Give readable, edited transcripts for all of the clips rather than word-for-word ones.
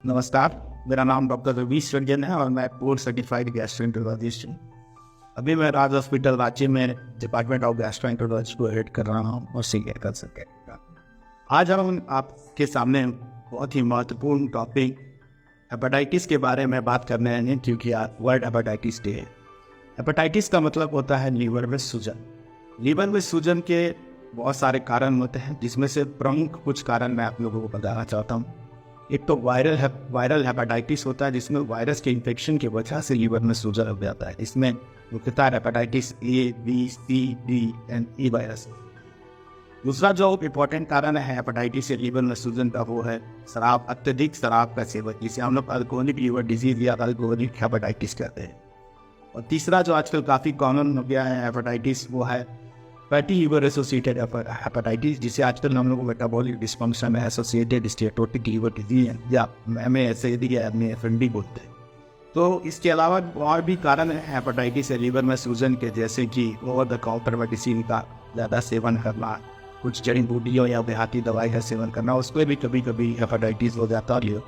नमस्कार, मेरा नाम डॉक्टर रवीश रंजन है और मैं बोर्ड सर्टिफाइड गैस्ट्रोएंटरोलॉजिस्ट हूँ। अभी मैं राज हॉस्पिटल रांची में डिपार्टमेंट ऑफ गैस्ट्रोएंटरोलॉजी को हेड कर रहा हूँ और सीनियर कंसल्टेंट। आज हम आपके सामने बहुत ही महत्वपूर्ण टॉपिक हेपेटाइटिस के बारे में बात करने आए हैं, क्योंकि आज वर्ल्ड हेपेटाइटिस डे है। हेपेटाइटिस का मतलब होता है लीवर में सूजन। लीवर में सूजन के बहुत सारे कारण होते हैं, जिसमें से प्रमुख कुछ कारण मैं आप लोगों को बताना चाहता हूँ। एक तो वायरल हेपेटाइटिस होता है, जिसमें वायरस के इन्फेक्शन की वजह से लीवर में सूजन हो जाता है। इसमें मुख्यतः hepatitis A, B, C, D and E virus. दूसरा जो इम्पोर्टेंट कारण है हेपेटाइटिस या लीवर में सूजन का, वो है शराब, अत्यधिक शराब का सेवन, जिसे हम लोग अल्कोहलिक लीवर डिजीज या अल्कोहलिक हेपेटाइटिस कहते हैं। और तीसरा जो आजकल काफ़ी कॉमन हो गया है हेपेटाइटिस, वो है फैटी लीवर एसोसिएटेड हेपेटाइटिस, जिसे आजकल हम लोग metabolic dysfunction associated steatotic liver disease या MASLD या MAFLD बोलते हैं। तो इसके अलावा और भी कारण है हेपेटाइटिस या लीवर में सूजन के, जैसे कि ओवर द काउंटर मेडिसिन का ज़्यादा सेवन करना, कुछ जड़ी बूटियों या देहाती दवाई का सेवन करना, उसमें भी कभी कभी हेपेटाइटिस हो जाता है।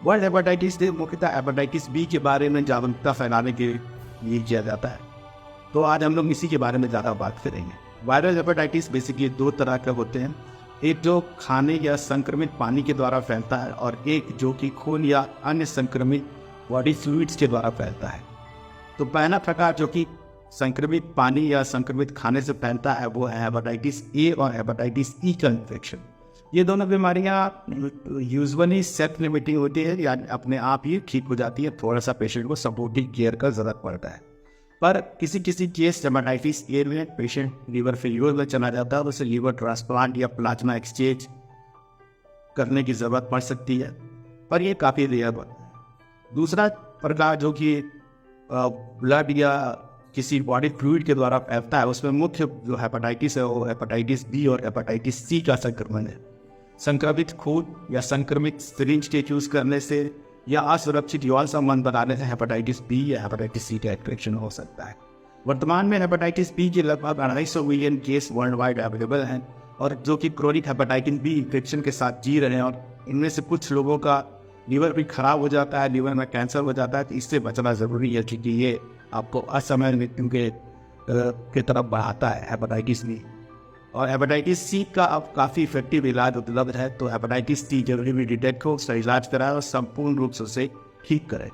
वर्ल्ड हेपेटाइटिस डे मुख्यतः हेपेटाइटिस बी के बारे में जागरूकता फैलाने के लिए किया जाता है। तो आज हम लोग इसी के बारे में ज़्यादा बात करेंगे। वायरल हेपेटाइटिस बेसिकली दो तरह के होते हैं, एक जो खाने या संक्रमित पानी के द्वारा फैलता है, और एक जो कि खून या अन्य संक्रमित बॉडी फ्लूइड्स के द्वारा फैलता है। तो पहला प्रकार जो कि संक्रमित पानी या संक्रमित खाने से फैलता है, वो है हेपेटाइटिस ए और हेपेटाइटिस ई का इन्फेक्शन। ये दोनों बीमारियाँ यूजुअली सेल्फ लिमिटिंग होती है, या अपने आप ही ठीक हो जाती है। थोड़ा सा पेशेंट को सपोर्टिव केयर का ज़रूरत पड़ता है। पर किसी केस हेपेटाइटिस ए में पेशेंट लीवर फेल्योर में चला जाता है, उसे लीवर ट्रांसप्लांट या प्लाज्मा एक्सचेंज करने की ज़रूरत पड़ सकती है, पर ये काफ़ी रेयर होता है। दूसरा प्रकार जो कि ब्लड या किसी बॉडी फ्लूइड के द्वारा फैलता है, उसमें मुख्य जो हेपेटाइटिस है वो हेपेटाइटिस बी और हेपेटाइटिस सी का संक्रमण है। संक्रमित खून या संक्रमित सिरिंज के यूज़ करने से या असुरक्षित यौन संबंध बनाने से हेपेटाइटिस बी या हेपेटाइटिस सी का इन्फेक्शन हो सकता है। वर्तमान में हेपेटाइटिस बी के लगभग 250 million case world wide available हैं, और जो कि क्रोनिक हेपेटाइटिस बी इन्फेक्शन के साथ जी रहे हैं, और इनमें से कुछ लोगों का लीवर भी खराब हो जाता है, लीवर में कैंसर हो जाता है। तो इससे बचना ज़रूरी है, क्योंकि ये आपको असमय मृत्यु के तरफ बढ़ाता है हेपेटाइटिस बी। और हेपेटाइटिस सी का अब काफ़ी इफेक्टिव इलाज उपलब्ध है। तो हेपेटाइटिस सी जरूरी भी डिटेक्ट हो, उसका इलाज कराए और संपूर्ण रूप से उसे ठीक करें।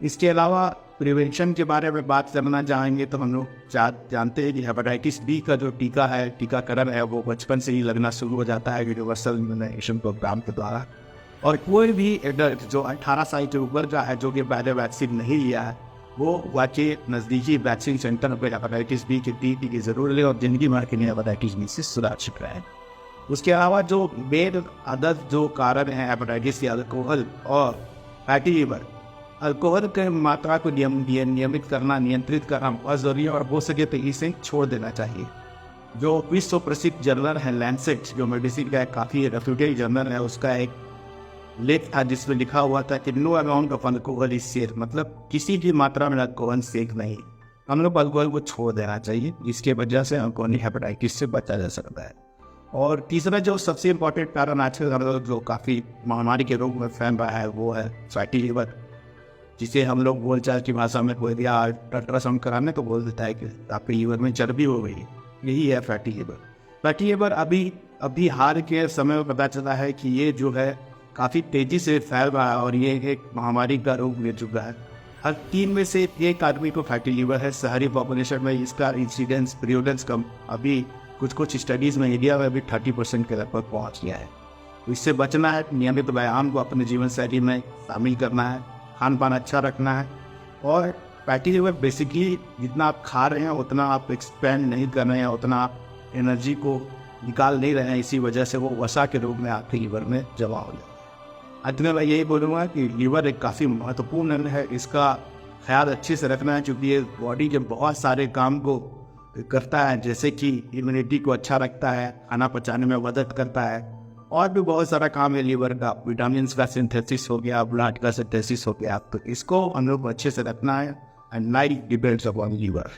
इसके अलावा प्रिवेंशन के बारे में बात करना चाहेंगे, तो हम लोग जानते हैं कि हेपेटाइटिस बी का जो टीका है, टीकाकरण है, वो बचपन से ही लगना शुरू हो जाता है यूनिवर्सल इम्यूनाइजेशन प्रोग्राम के द्वारा। और कोई भी एडल्ट जो 18 साल के ऊपर का है, जो कि पहले वैक्सीन नहीं लिया है, वो वाकई नज़दीकी वैक्सीन सेंटर पर हेपेटाइटिस बी के टीके की ज़रूरत ले और जिंदगी भर के लिए हेपेटाइटिस बी से सुरक्षित रहे। उसके अलावा जो मेन अदर जो कारण है हेपेटाइटिस के, अल्कोहल और फैटी लीवर, अल्कोहल के मात्रा को नियमित करना, नियंत्रित करना बहुत ज़रूरी है, और हो सके तो इसे छोड़ देना चाहिए। जो विश्व प्रसिद्ध जर्नल है लैंसेट, जो मेडिसिन का काफ़ी रेप्यूटेड जर्नल है, उसका एक लेख था जिसमें लिखा हुआ था कि no amount of alcohol is safe, मतलब किसी भी मात्रा में अल्कोहल सेफ नहीं। हम लोग अल्कोहल को छोड़ देना चाहिए, जिसके वजह से अल्कोहलिक हेपेटाइटिस से बचा जा सकता है। और तीसरा जो सबसे इम्पोर्टेंट कारण आजकल जो काफ़ी महामारी के रूप में फैल रहा है, वो है फैटी लीवर, जिसे हम लोग बोलचाल की भाषा में बोल दिया अल्ट्रासाउंड कराने तो बोल देता है कि आपके लीवर में चर्बी हो गई। यही है फैटी लीवर। फैटी लीवर अभी हाल के समय में पता चला है कि ये जो है काफ़ी तेज़ी से फैल रहा है, और ये एक महामारी का रूप ले चुका है। हर 3 में से 1 आदमी को फैटी लीवर है। शहरी पॉपुलेशन में इसका इंसिडेंस प्रियोलेंस कम, अभी कुछ स्टडीज़ में इंडिया में भी 30% के लगभग पहुँच गया है। तो इससे बचना है, नियमित व्यायाम को अपने जीवन शैली में शामिल करना है, खान पान अच्छा रखना है। और फैटी लीवर बेसिकली जितना आप खा रहे हैं उतना आप एक्सपेंड नहीं कर रहे हैं, उतना आप एनर्जी को निकाल नहीं रहे हैं, इसी वजह से वो वसा के रूप में आपके लीवर में जमा हो जाता है। अंत में मैं यही बोलूँगा कि लीवर एक काफ़ी महत्वपूर्ण अंग है, इसका ख्याल अच्छे से रखना है, क्योंकि ये बॉडी के बहुत सारे काम को करता है, जैसे कि इम्यूनिटी को अच्छा रखता है, खाना पचाने में मदद करता है, और भी बहुत सारा काम है लीवर का। विटामिन का सिंथेसिस हो गया, ब्लड का सिंथेसिस हो गया, तो इसको हम लोग अच्छे से रखना है। And life depends upon liver.